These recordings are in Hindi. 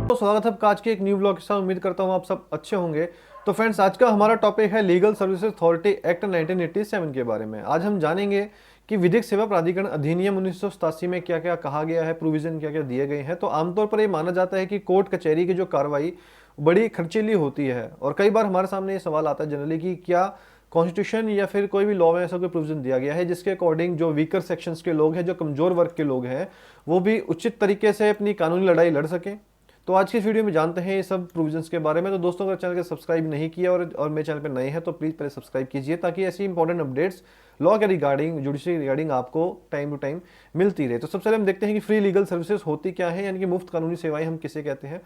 तो स्वागत है आपका आज के एक न्यू ब्लॉग के साथ। उम्मीद करता हूँ आप सब अच्छे होंगे। तो फ्रेंड्स, आज का हमारा टॉपिक है लीगल सर्विसेज अथॉरिटी एक्ट 1987 के बारे में। आज हम जानेंगे कि विधिक सेवा प्राधिकरण अधिनियम 1987 में क्या क्या कहा गया है, प्रोविजन क्या क्या दिए गए हैं। तो आमतौर पर ये माना जाता है कि कोर्ट कचहरी की जो कार्रवाई बड़ी खर्चीली होती है, और कई बार हमारे सामने ये सवाल आता है जनरली कि क्या कॉन्स्टिट्यूशन या फिर कोई भी लॉ में ऐसा कोई प्रोविजन दिया गया है जिसके अकॉर्डिंग जो वीकर सेक्शंस के लोग हैं, जो कमजोर वर्ग के लोग हैं, वो भी उचित तरीके से अपनी कानूनी लड़ाई लड़ सकें। तो आज की इस वीडियो में जानते हैं ये सब प्रोविजंस के बारे में। तो दोस्तों, अगर चैनल को सब्सक्राइब नहीं किया और मेरे चैनल पर नए हैं तो प्लीज़ पहले सब्सक्राइब कीजिए, ताकि ऐसी इंपॉर्टेंट अपडेट्स लॉ के रिगार्डिंग, जुडिशरी रिगार्डिंग आपको टाइम टू टाइम मिलती रहे। तो सबसे पहले हम देखते हैं कि फ्री लीगल सर्विसेज होती क्या है, यानी कि मुफ्त कानूनी सेवाएं हम किसे कहते हैं।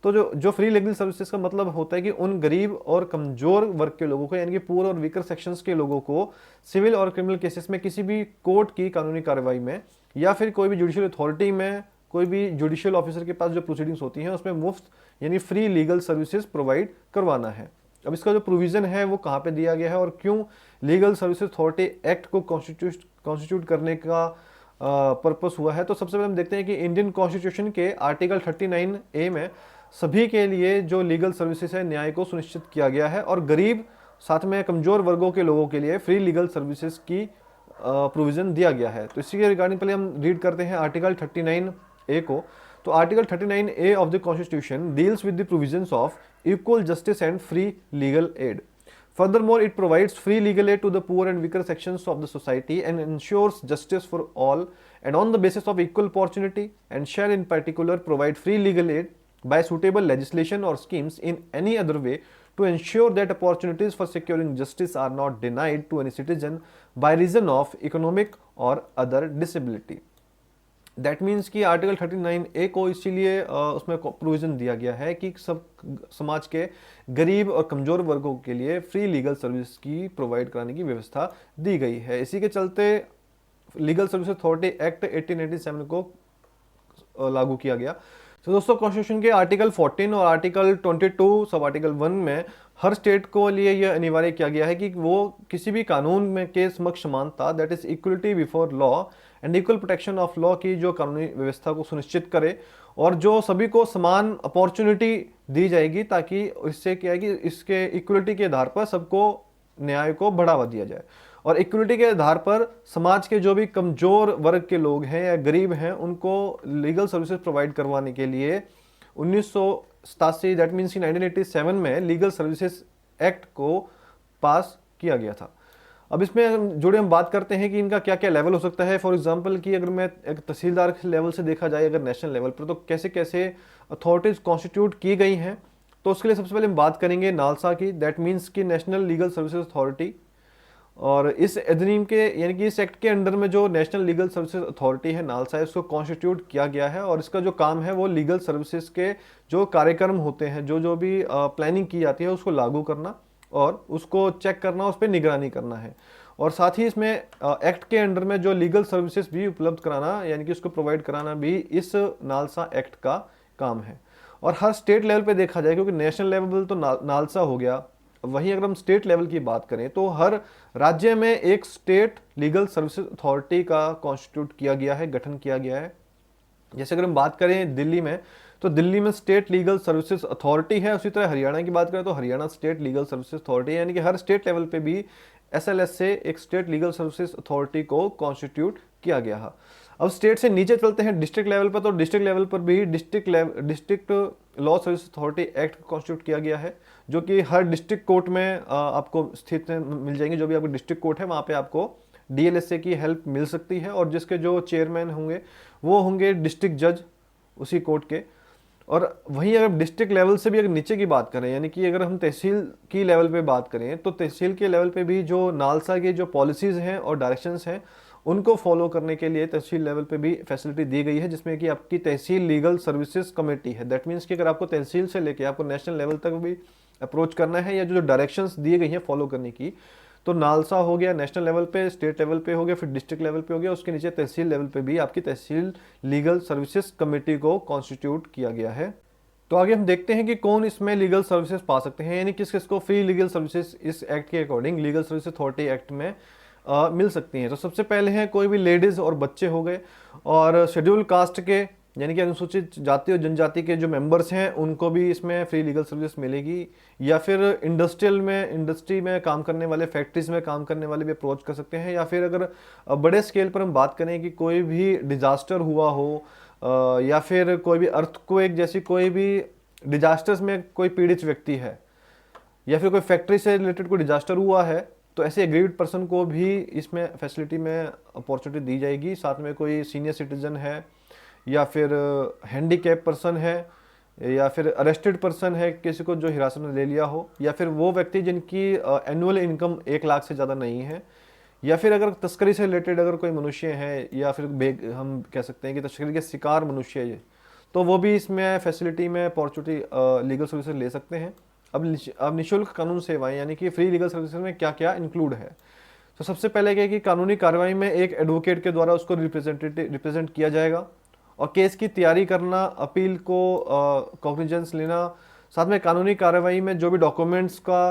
तो जो फ्री लीगल सर्विसेज का मतलब होता है कि उन गरीब और कमजोर वर्ग के लोगों को, यानी कि पुअर और वीकर सेक्शंस के लोगों को सिविल और क्रिमिनल केसेस में किसी भी कोर्ट की कानूनी कार्रवाई में या फिर कोई भी जुडिशियल अथॉरिटी में, कोई भी जुडिशियल ऑफिसर के पास जो प्रोसीडिंग्स होती हैं उसमें मुफ्त यानी फ्री लीगल सर्विसेज प्रोवाइड करवाना है। अब इसका जो प्रोविजन है वो कहाँ पे दिया गया है और क्यों लीगल सर्विसेज अथॉरिटी एक्ट को कॉन्स्टिट्यूट करने का पर्पस हुआ है। तो सबसे पहले हम देखते हैं कि इंडियन कॉन्स्टिट्यूशन के आर्टिकल 39A में सभी के लिए जो लीगल सर्विसेज है, न्याय को सुनिश्चित किया गया है, और गरीब साथ में कमजोर वर्गों के लोगों के लिए फ्री लीगल सर्विसेज की प्रोविजन दिया गया है। तो इसी के रिगार्डिंग पहले हम रीड करते हैं आर्टिकल 39A को। तो article 39A of the constitution deals with the provisions of equal justice and free legal aid. Furthermore, it provides free legal aid to the poor and weaker sections of the society and ensures justice for all and on the basis of equal opportunity, and shall in particular provide free legal aid by suitable legislation or schemes in any other way to ensure that opportunities for securing justice are not denied to any citizen by reason of economic or other disability. That means कि आर्टिकल 39A को इसीलिए उसमें प्रोविजन दिया गया है कि सब समाज के गरीब और कमज़ोर वर्गों के लिए फ्री लीगल सर्विस की प्रोवाइड कराने की व्यवस्था दी गई है। इसी के चलते लीगल सर्विस अथॉरिटी एक्ट 1887 को लागू किया गया। तो दोस्तों, कॉन्स्टिट्यूशन के आर्टिकल 14 और आर्टिकल 22 सब आर्टिकल 1 में हर स्टेट को लिए यह अनिवार्य किया गया है कि वो किसी भी कानून में के समक्ष समानता, that is equality before law and equal protection of law की जो कानूनी व्यवस्था को सुनिश्चित करे, और जो सभी को समान अपॉर्चुनिटी दी जाएगी, ताकि इससे क्या है कि इसके इक्वलिटी के आधार पर सबको न्याय को बढ़ावा दिया जाए, और इक्वलिटी के आधार पर समाज के जो भी कमजोर वर्ग के लोग हैं या गरीब हैं उनको लीगल सर्विसेज प्रोवाइड करवाने के लिए 1987 दैट मीन्स 1987 में लीगल सर्विसेज एक्ट को पास किया गया था। अब इसमें जुड़े हम बात करते हैं कि इनका क्या क्या लेवल हो सकता है। फॉर एग्जांपल कि अगर मैं एक तहसीलदार के लेवल से देखा जाए, अगर नेशनल लेवल पर, तो कैसे कैसे अथॉरिटीज कॉन्स्टिट्यूट की गई हैं। तो उसके लिए सबसे पहले हम बात करेंगे नालसा की, दैट मीन्स की नेशनल लीगल सर्विसेज अथॉरिटी। और इस अधिनियम के यानी कि इस एक्ट के अंडर में जो नेशनल लीगल सर्विसेज अथॉरिटी है नालसा, इसको कॉन्स्टिट्यूट किया गया है, और इसका जो काम है वो लीगल सर्विसेज के जो कार्यक्रम होते हैं, जो भी प्लानिंग की जाती है उसको लागू करना और उसको चेक करना, उस पर निगरानी करना है। और साथ ही इसमें एक्ट के अंडर में जो लीगल सर्विसेज भी उपलब्ध कराना, यानी कि उसको प्रोवाइड कराना भी इस नालसा एक्ट का काम है। और हर स्टेट लेवल पे देखा जाए, क्योंकि नेशनल लेवल तो नालसा हो गया, वहीं अगर हम स्टेट लेवल की बात करें तो हर राज्य में एक स्टेट लीगल सर्विसेज अथॉरिटी का कॉन्स्टिट्यूट किया गया है, गठन किया गया है। जैसे अगर हम बात करें दिल्ली में, तो दिल्ली में स्टेट लीगल सर्विसेज अथॉरिटी है। उसी तरह हरियाणा की बात करें तो Haryana state legal services authority है, यानी कि हर स्टेट लेवल पे भी SLS से एक स्टेट लीगल सर्विसेज अथॉरिटी को कॉन्स्टिट्यूट किया गया है। अब स्टेट से नीचे चलते हैं डिस्ट्रिक्ट लेवल पर, तो डिस्ट्रिक्ट लेवल पर भी district law service authority act constitute किया गया है, जो कि हर डिस्ट्रिक्ट कोर्ट में आपको स्थित मिल जाएंगे। जो भी आपको डिस्ट्रिक्ट कोर्ट है वहाँ पे आपको DLSA की हेल्प मिल सकती है, और जिसके जो चेयरमैन होंगे वो होंगे डिस्ट्रिक्ट जज उसी कोर्ट के। और वहीं अगर डिस्ट्रिक्ट लेवल से भी अगर नीचे की बात करें, यानी कि अगर हम तहसील की लेवल पे बात करें, तो तहसील के लेवल पे भी जो नालसा की जो पॉलिसीज़ हैं और डायरेक्शंस हैं उनको फॉलो करने के लिए तहसील लेवल पे भी फैसिलिटी दी गई है, जिसमें कि आपकी तहसील लीगल सर्विसेज कमेटी है। दैट मीन्स कि अगर आपको तहसील से लेके आपको नेशनल लेवल तक भी अप्रोच करना है, या जो डायरेक्शंस दिए गई हैं फॉलो करने की, तो नालसा हो गया नेशनल लेवल पे, स्टेट लेवल पे हो गया, फिर डिस्ट्रिक्ट लेवल पे हो गया, उसके नीचे तहसील लेवल पे भी आपकी तहसील लीगल सर्विसेज कमेटी को कॉन्स्टिट्यूट किया गया है। तो आगे हम देखते हैं कि कौन इसमें लीगल सर्विसेज पा सकते हैं, यानी किस किस को फ्री लीगल सर्विसेज इस एक्ट के according legal service authority act में मिल सकती हैं। तो सबसे पहले हैं कोई भी लेडीज़ और बच्चे हो गए, और शेड्यूल कास्ट के यानी कि अनुसूचित जाति और जनजाति के जो मेंबर्स हैं उनको भी इसमें फ्री लीगल सर्विस मिलेगी, या फिर इंडस्ट्री में काम करने वाले, फैक्ट्रीज में काम करने वाले भी अप्रोच कर सकते हैं, या फिर अगर बड़े स्केल पर हम बात करें कि कोई भी डिजास्टर हुआ हो, या फिर कोई भी अर्थक्वेक जैसी कोई भी डिजास्टर्स में कोई पीड़ित व्यक्ति है, या फिर कोई फैक्ट्री से रिलेटेड कोई डिजास्टर हुआ है, तो ऐसे एग्रीड पर्सन को भी इसमें फैसिलिटी में अपॉर्चुनिटी दी जाएगी। साथ में कोई सीनियर सिटीजन है, या फिर हैंडीकैप पर्सन है, या फिर अरेस्टेड पर्सन है, किसी को जो हिरासत में ले लिया हो, या फिर वो व्यक्ति जिनकी एनुअल इनकम 1 लाख से ज़्यादा नहीं है, या फिर अगर तस्करी से रिलेटेड अगर कोई मनुष्य है, या फिर हम कह सकते हैं कि तस्करी के शिकार मनुष्य है, तो वो भी इसमें फैसिलिटी में अपॉर्चुनिटी लीगल सर्विसेज ले सकते हैं। अब निःशुल्क कानून सेवाएं यानी कि फ्री लीगल सर्विसेज में क्या क्या इंक्लूड है। तो सबसे पहले क्या है कि कानूनी कार्रवाई में एक एडवोकेट के द्वारा उसको रिप्रेजेंट किया जाएगा, और केस की तैयारी करना, अपील को कॉग्निजेंस लेना, साथ में कानूनी कार्रवाई में जो भी डॉक्यूमेंट्स का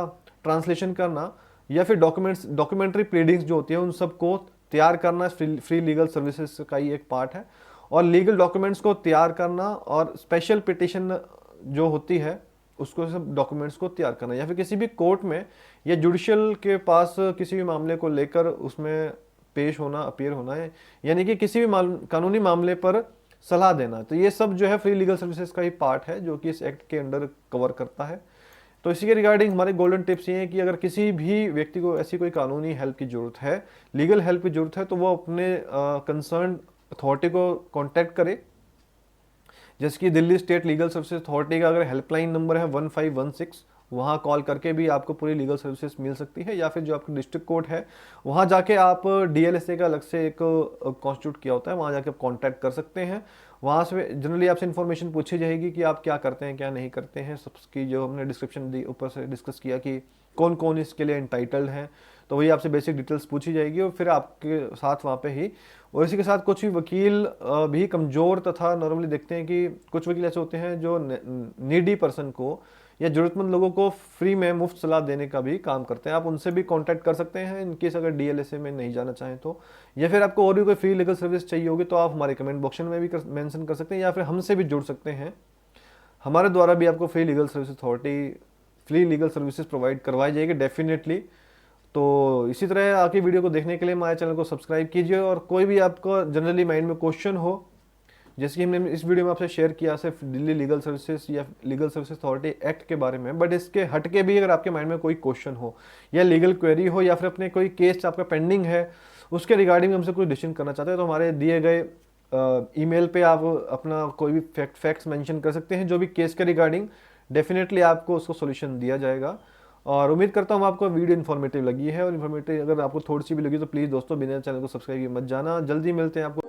ट्रांसलेशन करना, या फिर डॉक्यूमेंट्री प्लीडिंग्स जो होती है उन सबको तैयार करना फ्री लीगल सर्विसेज का ही एक पार्ट है। और लीगल डॉक्यूमेंट्स को तैयार करना, और स्पेशल पिटिशन जो होती है उसको सब डॉक्यूमेंट्स को तैयार करना, या फिर किसी भी कोर्ट में या जुडिशियल के पास किसी भी मामले को लेकर उसमें पेश होना, अपीयर होना है, यानी कि किसी भी कानूनी मामले पर सलाह देना। तो ये सब जो है फ्री लीगल सर्विसेज का ही पार्ट है जो कि इस एक्ट के अंडर कवर करता है। तो इसी के रिगार्डिंग हमारे गोल्डन टिप्स ये हैं कि अगर किसी भी व्यक्ति को ऐसी कोई कानूनी हेल्प की जरूरत है, लीगल हेल्प की जरूरत है, तो वो अपने कंसर्न अथॉरिटी को कांटेक्ट करे। जैसे कि Delhi state legal services authority का अगर हेल्पलाइन नंबर है 1516, वहाँ कॉल करके भी आपको पूरी लीगल सर्विसेज मिल सकती है, या फिर जो आपका डिस्ट्रिक्ट कोर्ट है वहाँ जाके आप डीएलएसए का अलग से एक कॉन्स्टिट्यूट किया होता है, वहाँ जाके आप कॉन्टैक्ट कर सकते हैं। वहाँ से जनरली आपसे इन्फॉर्मेशन पूछी जाएगी कि आप क्या करते हैं क्या नहीं करते हैं, सबकी जो हमने डिस्क्रिप्शन दी ऊपर से डिस्कस किया कि कौन कौन इसके लिए एंटाइटल्ड हैं, तो वही आपसे बेसिक डिटेल्स पूछी जाएगी और फिर आपके साथ वहाँ पे ही। और इसी के साथ कुछ भी वकील भी कमज़ोर तथा नॉर्मली देखते हैं कि कुछ वकील ऐसे होते हैं जो नीडी पर्सन को या ज़रूरतमंद लोगों को फ्री में मुफ्त सलाह देने का भी काम करते हैं। आप उनसे भी कांटेक्ट कर सकते हैं इनकेस अगर डीएलएसए में नहीं जाना चाहें तो, या फिर आपको और भी कोई फ्री लीगल सर्विस चाहिए होगी तो आप हमारे कमेंट बॉक्स में भी मेंशन कर सकते हैं, या फिर हमसे भी जुड़ सकते हैं। हमारे द्वारा भी आपको free legal service authority free legal services provide करवाई जाएगी डेफिनेटली। तो इसी तरह आगे वीडियो को देखने के लिए हमारे चैनल को सब्सक्राइब कीजिए, और कोई भी आपको जनरली माइंड में क्वेश्चन हो, जैसे कि हमने इस वीडियो में आपसे शेयर किया सिर्फ दिल्ली लीगल सर्विसेज या लीगल सर्विसेज अथॉरिटी एक्ट के बारे में, बट इसके हट के भी अगर आपके माइंड में कोई क्वेश्चन हो या लीगल क्वेरी हो, या फिर अपने कोई केस आपका पेंडिंग है उसके रिगार्डिंग हमसे कोई डिसीजन करना चाहते हैं, तो हमारे दिए गए ईमेल पे आप अपना कोई भी फैक्ट्स मेंशन कर सकते हैं जो भी केस के रिगार्डिंग, डेफिनेटली आपको उसको सोल्यूशन दिया जाएगा। और उम्मीद करता हूँ आपको वीडियो इन्फॉर्मेटिव लगी है, और इन्फॉर्मेटिव अगर आपको थोड़ी सी भी लगी तो प्लीज़ दोस्तों बिना चैनल को सब्सक्राइब किए मत जाना। जल्दी मिलते हैं आपको